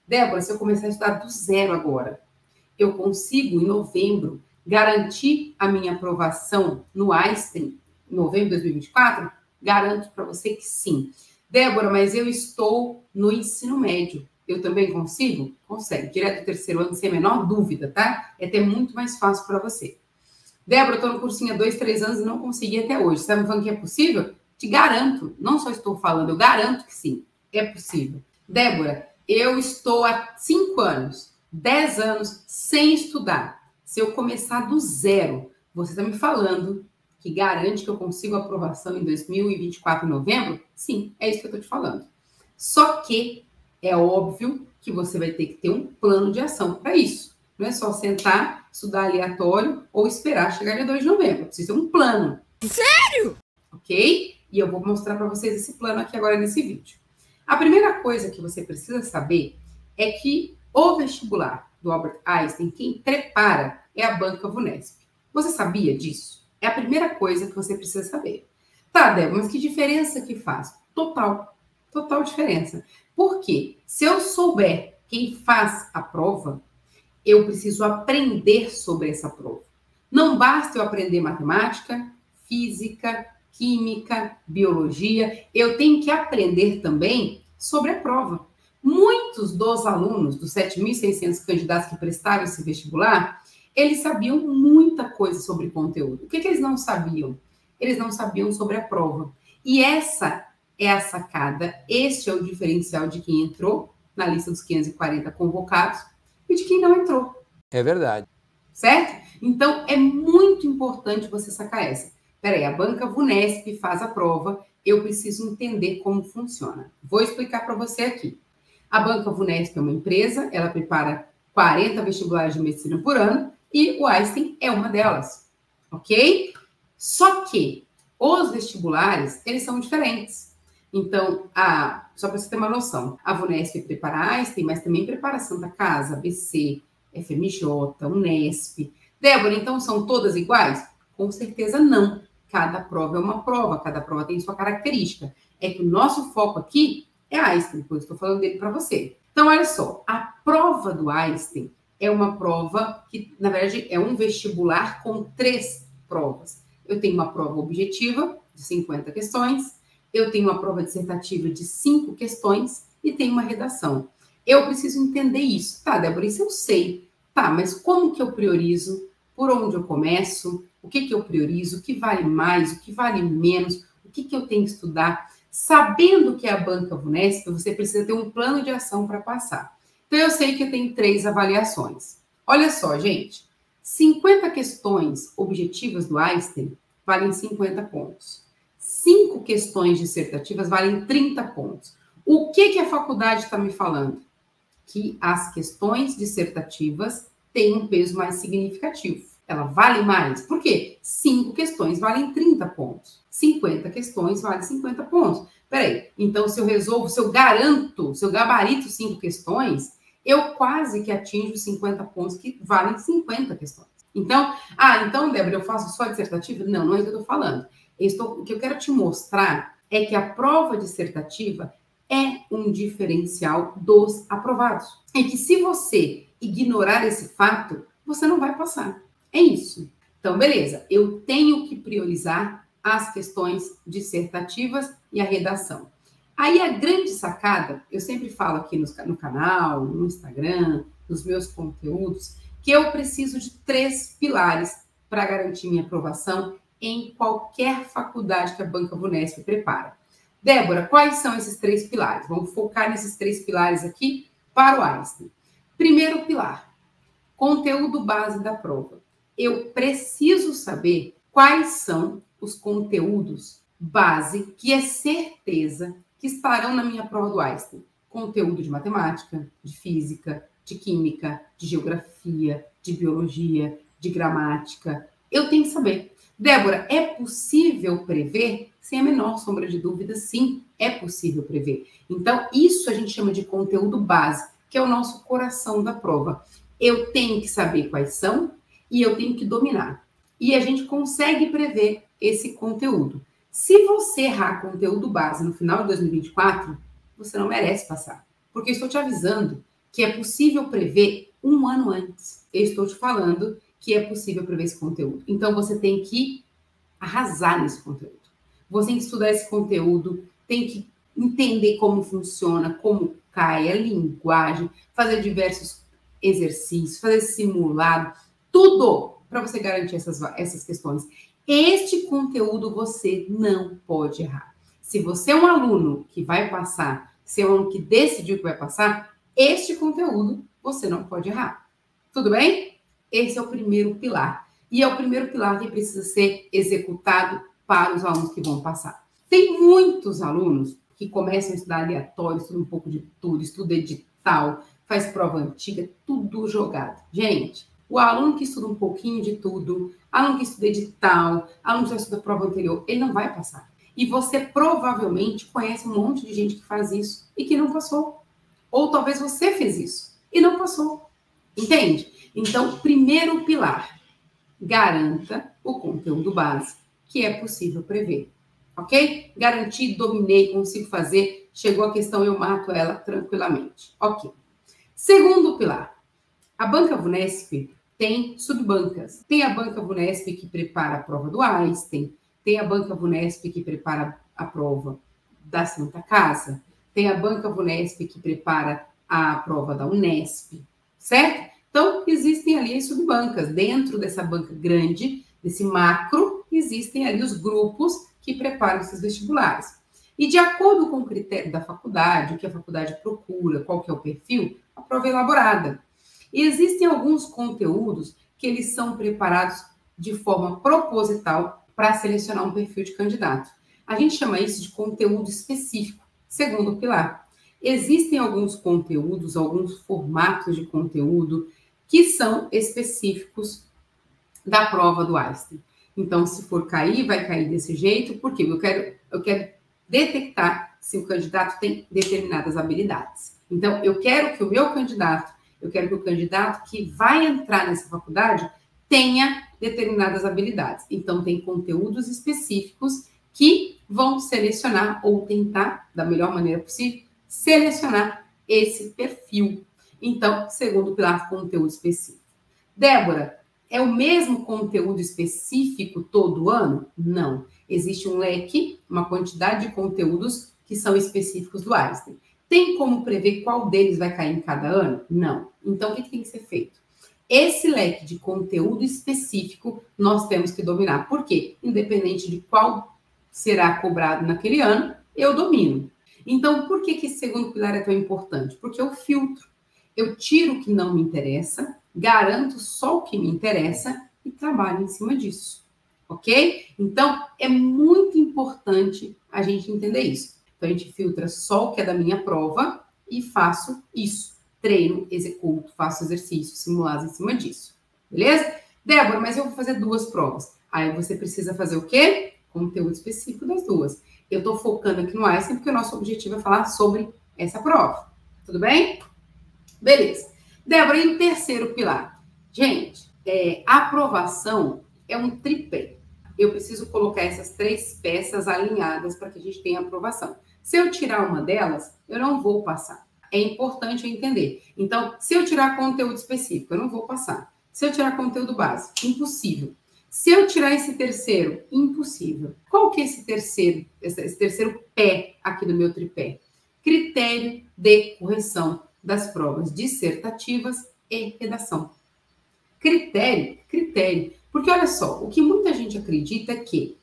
Débora, se eu começar a estudar do zero agora, eu consigo, em novembro, garantir a minha aprovação no Einstein, em novembro de 2024? Garanto para você que sim. Débora, mas eu estou no ensino médio. Eu também consigo? Consegue. Direto do terceiro ano, sem a menor dúvida, tá? É até muito mais fácil para você. Débora, eu estou no cursinho há 2, 3 anos e não consegui até hoje. Você está me falando que é possível? Te garanto. Não só estou falando, eu garanto que sim. É possível. Débora, eu estou há 5 anos, 10 anos sem estudar. Se eu começar do zero, você está me falando que garante que eu consigo aprovação em 2024, em novembro? Sim, é isso que eu estou te falando. Só que é óbvio que você vai ter que ter um plano de ação para isso. Não é só sentar, estudar aleatório ou esperar chegar dia 2 de novembro. Precisa ter um plano. Sério? Ok? E eu vou mostrar para vocês esse plano aqui agora nesse vídeo. A primeira coisa que você precisa saber é que o vestibular do Albert Einstein, quem prepara é a Banca Vunesp. Você sabia disso? É a primeira coisa que você precisa saber. Tá, Débora, mas que diferença que faz? Total diferença. Por quê? Se eu souber quem faz a prova, eu preciso aprender sobre essa prova. Não basta eu aprender matemática, física, química, biologia, eu tenho que aprender também sobre a prova. Muitos dos alunos, dos 7.600 candidatos que prestaram esse vestibular, eles sabiam muita coisa sobre conteúdo. O que eles não sabiam? Eles não sabiam sobre a prova. E essa é a sacada, este é o diferencial de quem entrou na lista dos 540 convocados e de quem não entrou. É verdade. Certo? Então, é muito importante você sacar essa. Peraí, a Banca Vunesp faz a prova, eu preciso entender como funciona. Vou explicar para você aqui. A Banca Vunesp é uma empresa, ela prepara 40 vestibulares de medicina por ano e o Einstein é uma delas, ok? Só que os vestibulares, eles são diferentes. Então, só para você ter uma noção, a Vunesp prepara Einstein, mas também prepara Santa Casa, ABC, FMJ, Unesp. Débora, então são todas iguais? Com certeza não. Cada prova é uma prova, cada prova tem sua característica. É que o nosso foco aqui é Einstein, por isso estou falando dele para você. Então, olha só, a prova do Einstein é uma prova que, na verdade, é um vestibular com 3 provas. Eu tenho uma prova objetiva de 50 questões, eu tenho uma prova dissertativa de 5 questões e tenho uma redação. Eu preciso entender isso. Tá, Débora, isso eu sei. Tá, mas como que eu priorizo? Por onde eu começo? O que eu priorizo? O que vale mais? O que vale menos? O que eu tenho que estudar? Sabendo que é a Banca Vunesp, você precisa ter um plano de ação para passar. Então, eu sei que eu tenho 3 avaliações. Olha só, gente. 50 questões objetivas do Einstein valem 50 pontos. 5 questões dissertativas valem 30 pontos. O que a faculdade está me falando? Que as questões dissertativas têm um peso mais significativo. Ela vale mais. Por quê? 5 questões valem 30 pontos. 50 questões valem 50 pontos. Peraí, então se eu resolvo, se eu garanto, se eu gabarito 5 questões, eu quase que atinjo 50 pontos que valem 50 questões. Então, então, Débora, eu faço só dissertativa? Não, não é isso que eu estou falando. O que eu quero te mostrar é que a prova dissertativa é um diferencial dos aprovados. E que se você ignorar esse fato, você não vai passar. É isso. Então, beleza. Eu tenho que priorizar as questões dissertativas e a redação. Aí, a grande sacada, eu sempre falo aqui no canal, no Instagram, nos meus conteúdos, que eu preciso de 3 pilares para garantir minha aprovação em qualquer faculdade que a Banca Vunesp prepara. Débora, quais são esses 3 pilares? Vamos focar nesses 3 pilares aqui para o Einstein. Primeiro pilar, conteúdo base da prova. Eu preciso saber quais são os conteúdos base que é certeza que estarão na minha prova do Einstein. Conteúdo de matemática, de física, de química, de geografia, de biologia, de gramática. Eu tenho que saber. Débora, é possível prever? Sem a menor sombra de dúvida, sim, é possível prever. Então, isso a gente chama de conteúdo base, que é o nosso coração da prova. Eu tenho que saber quais são e eu tenho que dominar. E a gente consegue prever esse conteúdo. Se você errar conteúdo base no final de 2024, você não merece passar. Porque eu estou te avisando que é possível prever um ano antes. Eu estou te falando que é possível prever esse conteúdo. Então, você tem que arrasar nesse conteúdo. Você tem que estudar esse conteúdo, tem que entender como funciona, como cai a linguagem, fazer diversos exercícios, fazer simulado, tudo para você garantir essas questões. Este conteúdo você não pode errar. Se você é um aluno que vai passar, se é um aluno que decidiu que vai passar, este conteúdo você não pode errar. Tudo bem? Esse é o primeiro pilar. E é o primeiro pilar que precisa ser executado para os alunos que vão passar. Tem muitos alunos que começam a estudar aleatório, estudam um pouco de tudo, estuda edital, faz prova antiga, tudo jogado. Gente, o aluno que estuda um pouquinho de tudo, aluno que estuda edital, aluno que já estuda prova anterior, ele não vai passar. E você provavelmente conhece um monte de gente que faz isso e que não passou. Ou talvez você fez isso e não passou. Entende? Então, primeiro pilar, garanta o conteúdo base, que é possível prever. Ok? Garanti, dominei, consigo fazer, chegou a questão, eu mato ela tranquilamente. Ok. Segundo pilar, a Banca Vunesp tem subbancas. Tem a Banca Vunesp que prepara a prova do Einstein, tem a Banca Vunesp que prepara a prova da Santa Casa, tem a Banca Vunesp que prepara a prova da Unesp, certo? Então, existem ali as subbancas. Dentro dessa banca grande, desse macro, existem ali os grupos que preparam esses vestibulares. E de acordo com o critério da faculdade, o que a faculdade procura, qual que é o perfil, a prova é elaborada. E existem alguns conteúdos que eles são preparados de forma proposital para selecionar um perfil de candidato. A gente chama isso de conteúdo específico, segundo o pilar. Existem alguns conteúdos, alguns formatos de conteúdo que são específicos da prova do Einstein. Então, se for cair, vai cair desse jeito, porque eu quero detectar se o candidato tem determinadas habilidades. Então, eu quero que o candidato que vai entrar nessa faculdade tenha determinadas habilidades. Então, tem conteúdos específicos que vão selecionar ou tentar, da melhor maneira possível, selecionar esse perfil. Então, segundo pilar, conteúdo específico. Débora, é o mesmo conteúdo específico todo ano? Não. Existe um leque, uma quantidade de conteúdos que são específicos do Einstein. Tem como prever qual deles vai cair em cada ano? Não. Então, o que tem que ser feito? Esse leque de conteúdo específico nós temos que dominar. Por quê? Independente de qual será cobrado naquele ano, eu domino. Então, por que esse segundo pilar é tão importante? Porque eu filtro. Eu tiro o que não me interessa, garanto só o que me interessa e trabalho em cima disso. Ok? Então, é muito importante a gente entender isso. Então, a gente filtra só o que é da minha prova e faço isso. Treino, executo, faço exercícios, simulados em cima disso. Beleza? Débora, mas eu vou fazer 2 provas. Aí você precisa fazer o quê? Conteúdo específico das 2. Eu estou focando aqui no Einstein porque o nosso objetivo é falar sobre essa prova. Tudo bem? Beleza. Débora, e o terceiro pilar? Gente, a aprovação é um tripé. Eu preciso colocar essas 3 peças alinhadas para que a gente tenha aprovação. Se eu tirar uma delas, eu não vou passar. É importante eu entender. Então, se eu tirar conteúdo específico, eu não vou passar. Se eu tirar conteúdo básico, impossível. Se eu tirar esse terceiro, impossível. Qual que é esse terceiro pé aqui do meu tripé? Critério de correção das provas dissertativas e redação. Critério. Porque olha só, o que muita gente acredita é que,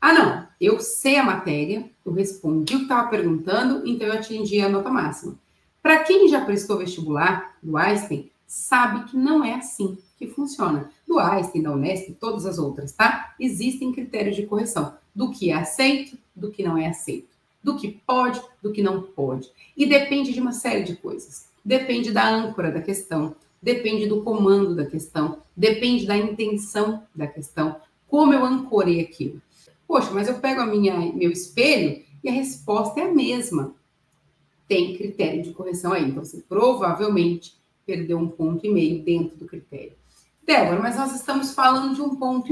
não, eu sei a matéria, eu respondi o que estava perguntando, então eu atingi a nota máxima. Para quem já prestou vestibular do Einstein, sabe que não é assim que funciona. Do Einstein, da Unesp, todas as outras, tá? Existem critérios de correção do que é aceito, do que não é aceito, do que pode, do que não pode. E depende de uma série de coisas. Depende da âncora da questão, depende do comando da questão, depende da intenção da questão, como eu ancorei aquilo. Poxa, mas eu pego meu espelho e a resposta é a mesma. Tem critério de correção aí. Então, você provavelmente perdeu 1,5 ponto dentro do critério. Débora, mas nós estamos falando de 1,5 ponto.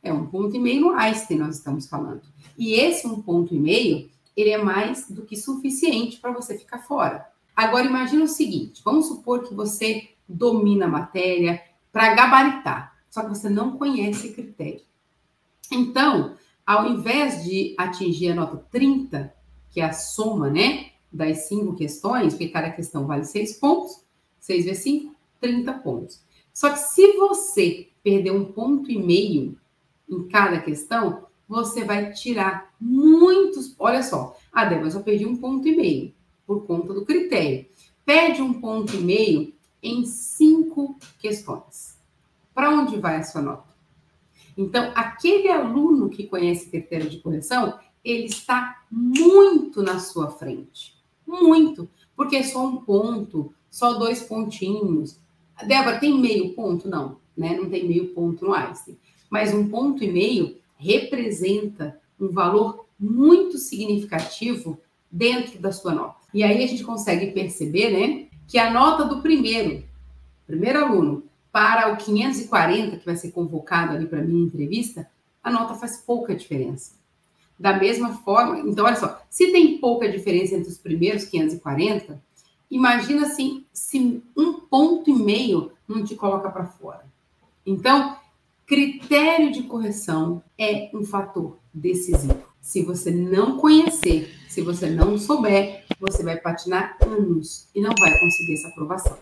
É 1,5 ponto no Einstein nós estamos falando. E esse 1,5 ponto, ele é mais do que suficiente para você ficar fora. Agora, imagina o seguinte, vamos supor que você domina a matéria para gabaritar, só que você não conhece o critério. Então, ao invés de atingir a nota 30, que é a soma, né, das 5 questões, porque cada questão vale 6 pontos, 6 vezes 5, 30 pontos. Só que se você perder 1,5 ponto em cada questão, você vai tirar muitos... Olha só, Débora, eu só perdi 1,5 ponto por conta do critério. Perde 1,5 ponto em 5 questões. Para onde vai a sua nota? Então, aquele aluno que conhece critério de correção, ele está muito na sua frente. Muito. Porque é só 1 ponto, só 2 pontinhos. Débora, tem meio ponto? Não, né? Não tem meio ponto no Einstein. Mas 1,5 ponto representa um valor muito significativo dentro da sua nota. E aí a gente consegue perceber, né, que a nota do primeiro aluno para o 540, que vai ser convocado ali para a minha entrevista, a nota faz pouca diferença. Da mesma forma, então olha só, se tem pouca diferença entre os primeiros 540, imagina assim, se 1,5 ponto não te coloca para fora. Então, critério de correção é um fator decisivo. Se você não conhecer, se você não souber, você vai patinar anos e não vai conseguir essa aprovação.